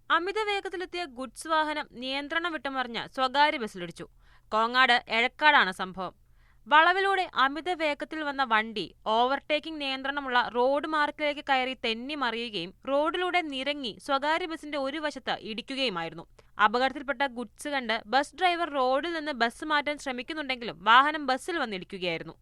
അമിത വേഗത്തിലെത്തിയ goods വാഹനം നിയന്ത്രണം വിട്ടുമറിഞ്ഞ് സ്വകാര്യ ബസ്സിലിടിച്ചു. കോങ്ങാട് എഴക്കാടാണ് സംഭവം. വളവിലൂടെ അമിത വേഗത്തിൽ വന്ന വണ്ടി ഓവർടേക്കിംഗ് നിയന്ത്രണമുള്ള റോഡ് മാർക്കിലേക്ക് കയറി തെന്നി മറിയുകയും റോഡിലൂടെ നിരങ്ങി സ്വകാര്യ ബസിന്റെ ഒരു വശത്ത് ഇടിക്കുകയുമായിരുന്നു. അപകടത്തിൽപ്പെട്ട ഗുഡ്സ് കണ്ട് ബസ് ഡ്രൈവർ റോഡിൽ നിന്ന് ബസ് മാറ്റാൻ ശ്രമിക്കുന്നുണ്ടെങ്കിലും വാഹനം ബസ്സിൽ വന്നിടിക്കുകയായിരുന്നു.